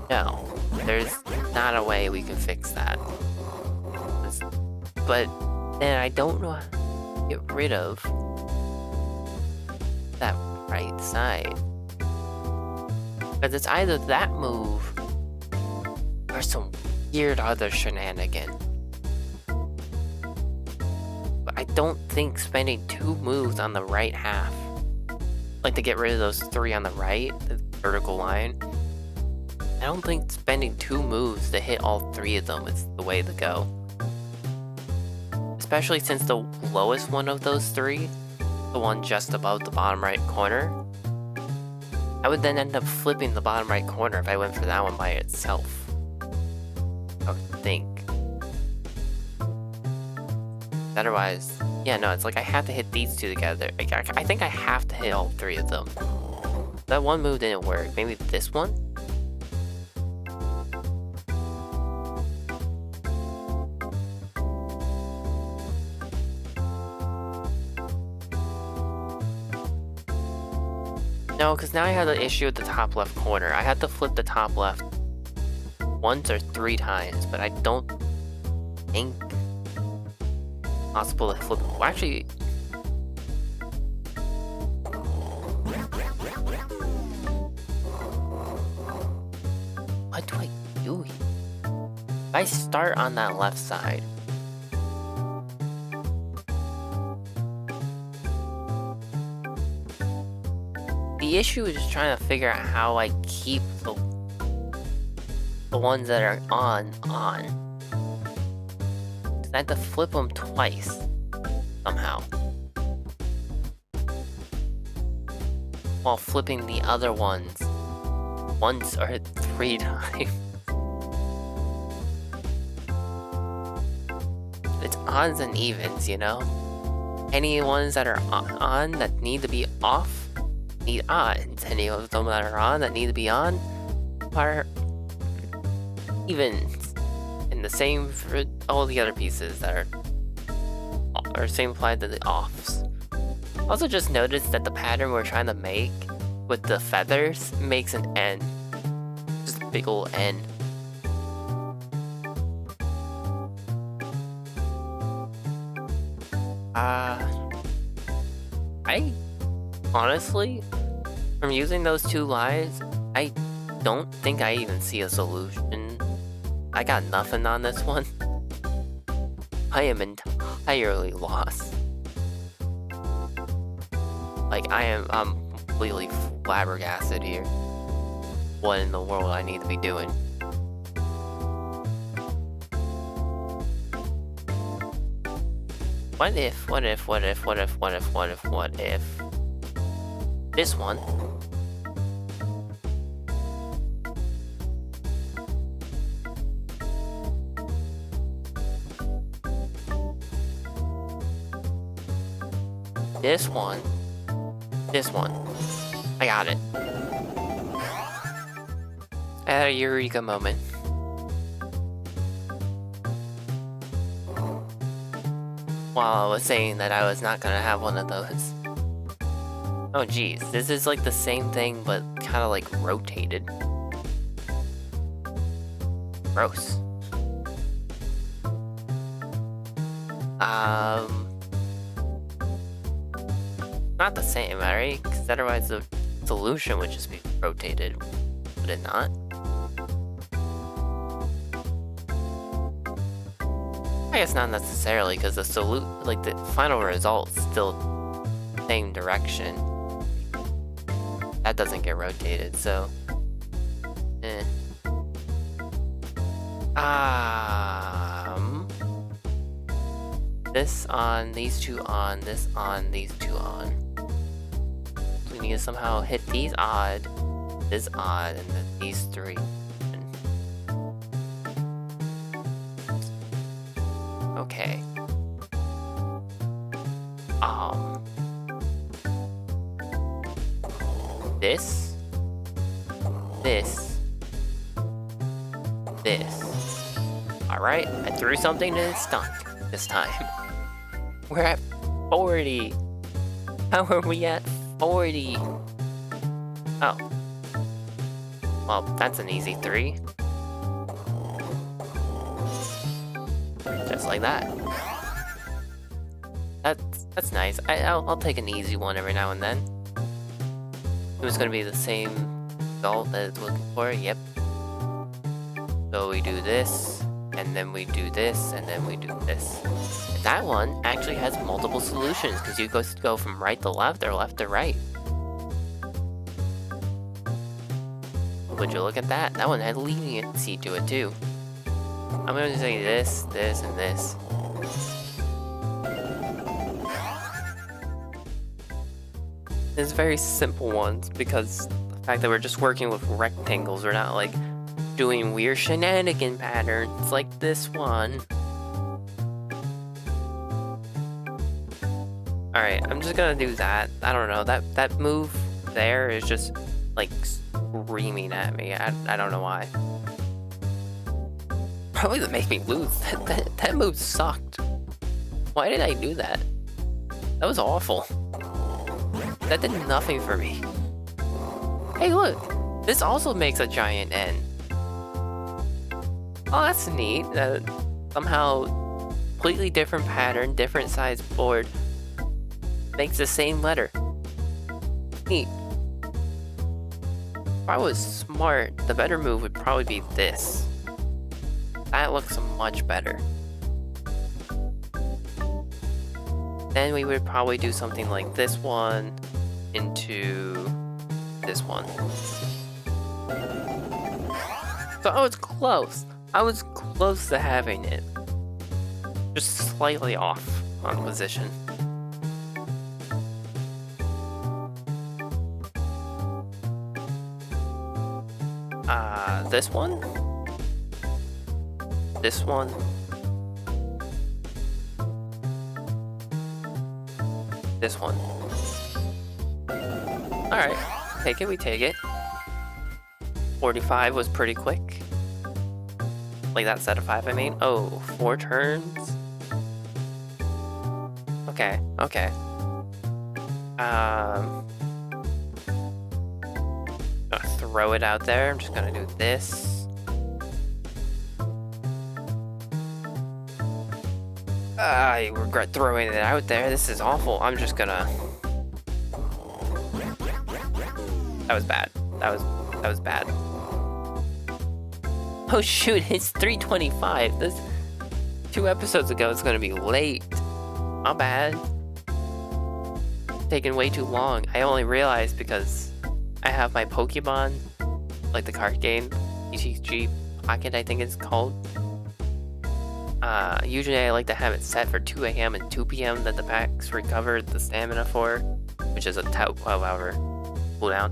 no. There's not a way we can fix that. But then I don't know how to get rid of that right side. Because it's either that move or some weird other shenanigan. But I don't think spending 2 moves on the right half, like to get rid of those 3 on the right, the vertical line, I don't think spending 2 moves to hit all 3 of them is the way to go. Especially since the lowest one of those 3, the one just above the bottom right corner, I would then end up flipping the bottom right corner if I went for that one by itself. I would think. Otherwise, yeah, no, it's like I have to hit these 2 together. I think I have to hit all 3 of them. That one move didn't work. Maybe this one? No, because now I have the issue with the top left corner. I had to flip the top left once or 3 times, but I don't think it's possible to flip. Well, actually, what do I do here? If I start on that left side, the issue is just trying to figure out how I keep the ones that are on. I had to flip them twice, somehow. While flipping the other ones once or 3 times. It's odds and evens, you know? Any ones that are on that need to be off need odds. Any of them that are on that need to be on are evens. And the same for all the other pieces that are same applied to the offs. Also just noticed that the pattern we're trying to make with the feathers makes an N. Just a big ol' N. I honestly, from using those 2 lies, I don't think I even see a solution. I got nothing on this one. I am entirely lost. Like, I'm completely flabbergasted here. What in the world I need to be doing? What if this one this one. I got it. I had a eureka moment. while I was saying that I was not gonna have one of those. Oh geez, this is like the same thing but kind of like rotated. Gross. Not the same, alright? Because otherwise the solution would just be rotated, would it not? I guess not necessarily, because the the final result's still same direction. That doesn't get rotated, so eh. This on, these two on, this on, these two on. So we need to somehow hit these odd, this odd, and then these three. Okay. This. Alright, I threw something and it stunk this time. We're at 40. How are we at 40? Oh. Well, that's an easy 3. Just like that. That's nice. I'll take an easy one every now and then. It was gonna be the same result that it's looking for. Yep. So we do this, and then we do this, and then we do this. And that one actually has multiple solutions because you go from right to left or left to right. Would you look at that? That one had leniency to it too. I'm going to say this, this, and this. It's very simple ones because the fact that we're just working with rectangles, we're not like doing weird shenanigan patterns like this one. Alright, I'm just gonna do that. I don't know, that move there is just like screaming at me. I don't know why. Probably to make me lose. That move sucked. Why did I do that? That was awful. That did nothing for me. Hey look! This also makes a giant N. Oh, that's neat. Somehow, completely different pattern, different size board, makes the same letter. Neat. If I was smart, the better move would probably be this. That looks much better. Then we would probably do something like this one into this one. So I was close. I was close to having it. Just slightly off on position. This one? This one? This one. Alright, take it, we take it. 45 was pretty quick. Like that set of 5, I mean. Oh, 4 turns? Okay, okay. Gonna throw it out there. I'm just gonna do this. I regret throwing it out there. This is awful. I'm just gonna... That was bad. That was bad. Oh shoot, it's 3:25. This 2 episodes ago, it's gonna be late. Not bad. Taking way too long. I only realized because I have my Pokemon, like the card game, ETG Pocket, I think it's called. Usually I like to have it set for 2 AM and 2 PM that the packs recover the stamina for, which is a 12-hour cooldown.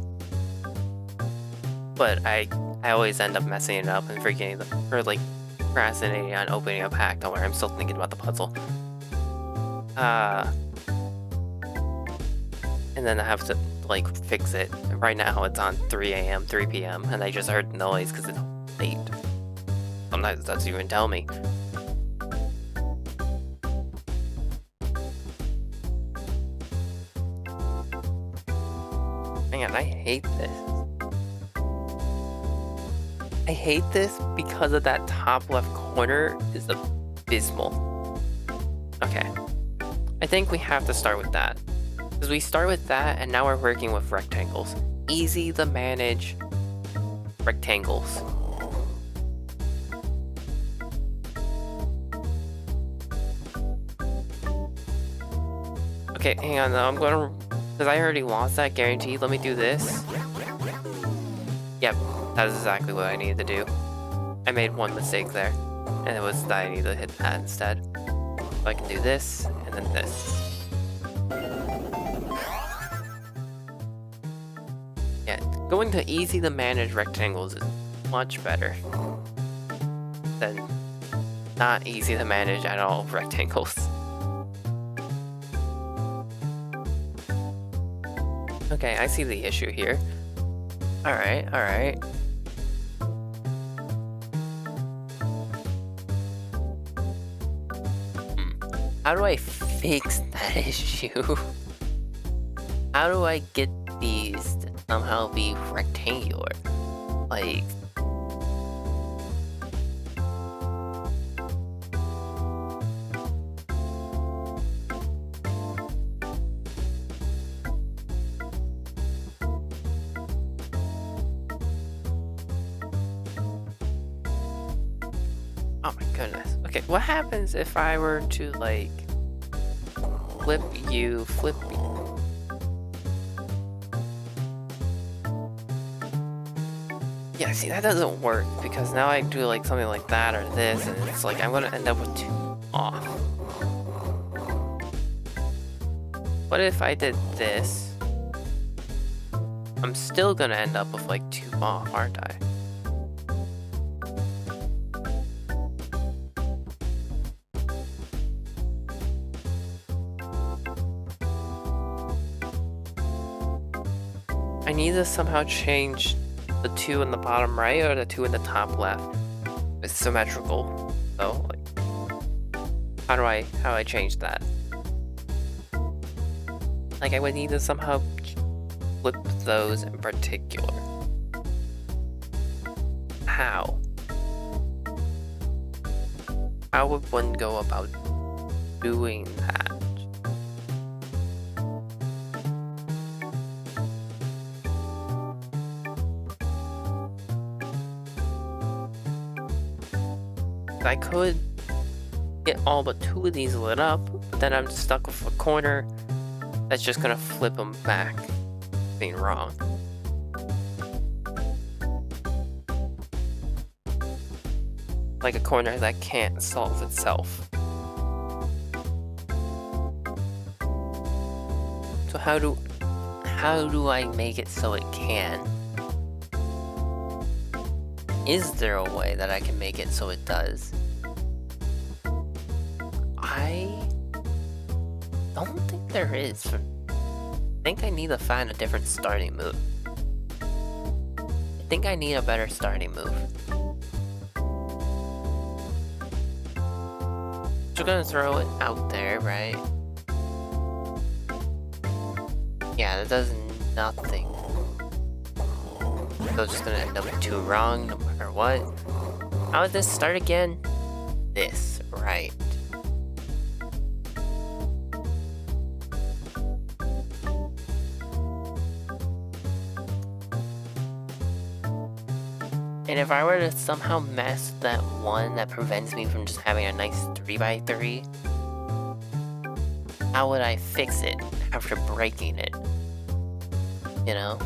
But I always end up messing it up and forgetting or like procrastinating on opening a pack. Don't worry, I'm still thinking about the puzzle. And then I have to like fix it. Right now it's on 3 AM, 3 PM, and I just heard the noise because it's late. Sometimes it doesn't even tell me. Hang on, I hate this. I hate this because of that top left corner is abysmal. Okay. I think we have to start with that. Because we start with that and now we're working with rectangles. Easy to manage rectangles. Okay, hang on though, I'm gonna, because I already lost that guaranteed, let me do this. Yep, that is exactly what I needed to do. I made one mistake there, and it was that I need to hit that instead. So I can do this, and then this. Yeah, going to easy to manage rectangles is much better than not easy to manage at all rectangles. Okay, I see the issue here. Alright, alright. How do I fix that issue? How do I get these to somehow be rectangular? Like... Oh my goodness. Okay, what happens if I were to, like, flip you, flip you? Yeah, see, that doesn't work, because now I do, like, something like that or this, and it's like, I'm gonna end up with 2 off. What if I did this? I'm still gonna end up with, like, 2 off, aren't I? I need to somehow change the 2 in the bottom right or the 2 in the top left. It's symmetrical, so like, how do I change that? Like, I would need to somehow flip those in particular. How? How would one go about doing that? I could get all but 2 of these lit up, but then I'm stuck with a corner that's just gonna flip them back, being wrong. Like a corner that can't solve itself. So how do I make it so it can? Is there a way that I can make it so it does? I don't think there is. I think I need to find a different starting move. I think I need a better starting move. So we're gonna throw it out there, right? Yeah, that does nothing. So it's just gonna end up with 2 wrong no matter what. How would this start again? This, right. And if I were to somehow mess that one that prevents me from just having a nice 3x3, how would I fix it after breaking it? You know?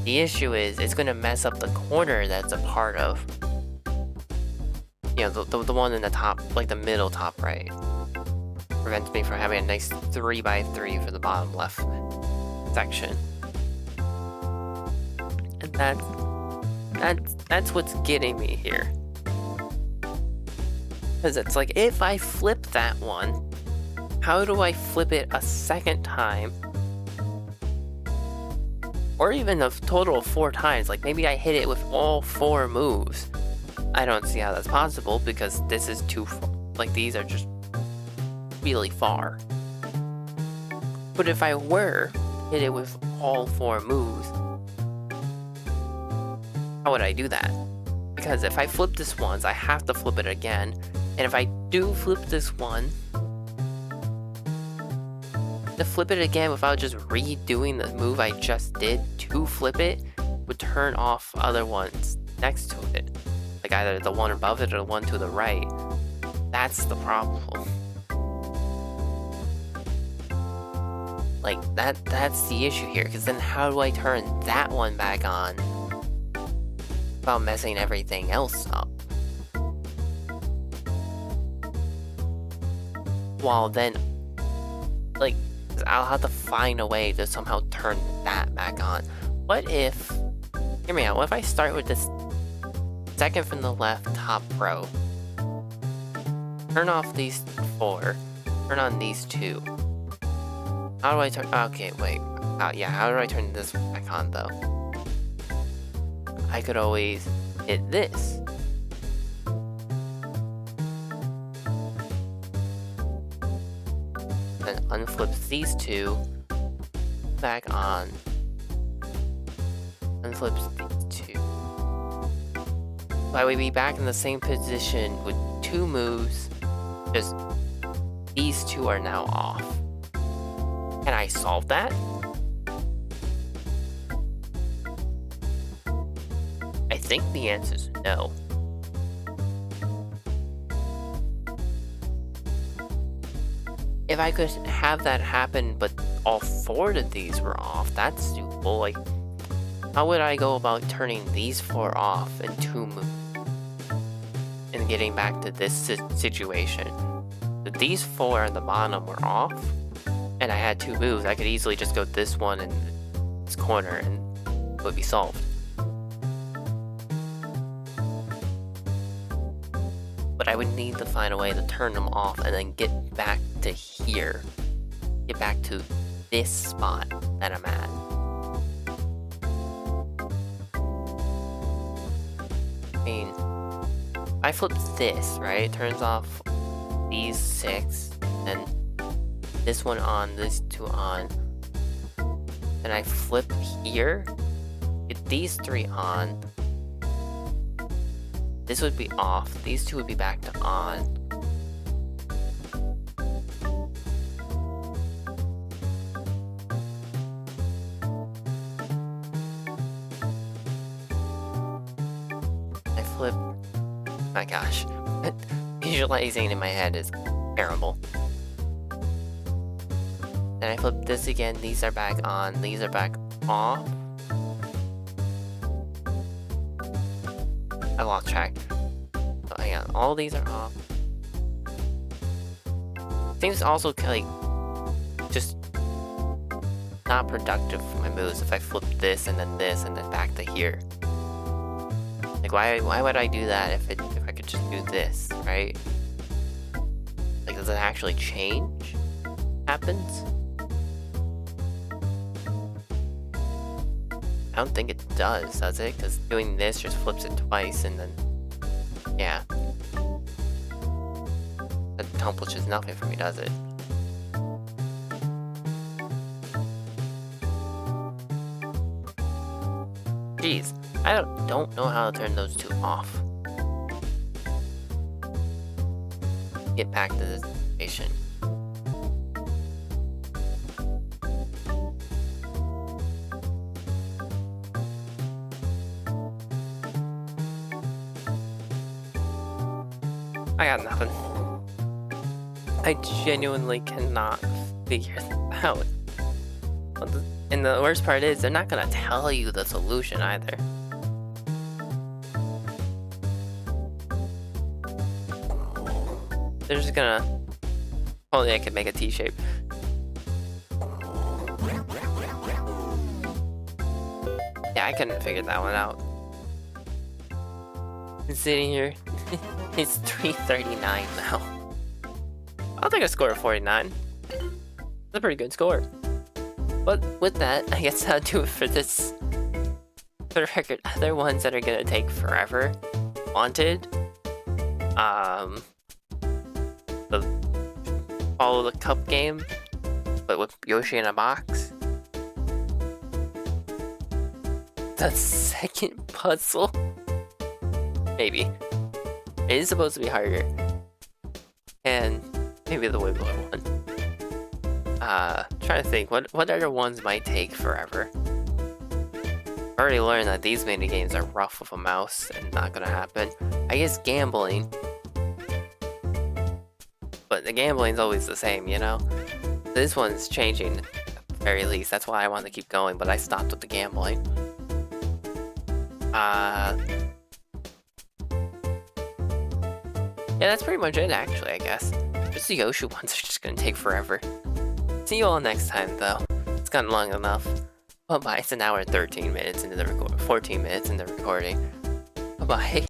The issue is, it's gonna mess up the corner that's a part of. You know, the one in the top, like the middle top right. Prevents me from having a nice 3x3 for the bottom left section. And that's what's getting me here. Because it's like, if I flip that one, how do I flip it a second time? Or even a total of 4 times, like maybe I hit it with all 4 moves. I don't see how that's possible because this is too, like these are just really far. But if I were to hit it with all 4 moves, how would I do that? Because if I flip this once, I have to flip it again. And if I do flip this one, to flip it again without just redoing the move I just did to flip it would turn off other ones next to it. Like either the one above it or the one to the right. That's the problem. Like that's the issue here, because then how do I turn that one back on without messing everything else up? While then, like, I'll have to find a way to somehow turn that back on. What if, hear me out, what if I start with this second from the left top row, turn off these 4, turn on these 2. How do I turn, okay, wait, yeah, how do I turn this back on though? I could always hit this. And unflip these 2 back on. Unflips these 2. So I would be back in the same position with 2 moves, just these 2 are now off. Can I solve that? I think the answer is no. If I could have that happen, but all 4 of these were off, that's doable. Like, how would I go about turning these 4 off in 2 moves and getting back to this situation? If these 4 on the bottom were off, and I had 2 moves, I could easily just go this one and this corner and it would be solved. But I would need to find a way to turn them off and then get back to here. Get back to this spot that I'm at. I mean, if I flip this, right? It turns off these 6, and this one on, this 2 on. And I flip here, get these 3 on. This would be off, these 2 would be back to on. I flip, my gosh, visualizing in my head is terrible. Then I flip this again, these are back on, these are back off. I lost track. So hang on, all these are off. Seems also like just not productive for my moves if I flip this and then back to here. Like why would I do that if I could just do this, right? Like does it actually change? Happens? I don't think it does it? Because doing this just flips it twice and then, yeah. That accomplishes nothing for me, does it? Jeez, I don't know how to turn those 2 off. Get back to this station. I got nothing. I genuinely cannot figure that out. And the worst part is, they're not gonna tell you the solution either. They're just gonna... Only I could make a T-shape. Yeah, I couldn't figure that one out. I'm sitting here. It's 339 now. I'll take a score of 49. That's a pretty good score. But with that, I guess I'll do it for this. For the record, other ones that are gonna take forever. Wanted. The Follow the Cup game. but with Yoshi in a box. The second puzzle? Maybe. It is supposed to be harder. And maybe the Wiggler one. Trying to think, what other ones might take forever? I already learned that these minigames are rough with a mouse and not gonna happen. I guess gambling. But the gambling's always the same, you know? This one's changing, at the very least. That's why I wanted to keep going, but I stopped with the gambling. Yeah, that's pretty much it, actually, I guess. Just the Yoshi ones are just gonna take forever. See you all next time, though. It's gotten long enough. Bye-bye. It's an hour and 13 minutes into the 14 minutes into the recording. Bye-bye.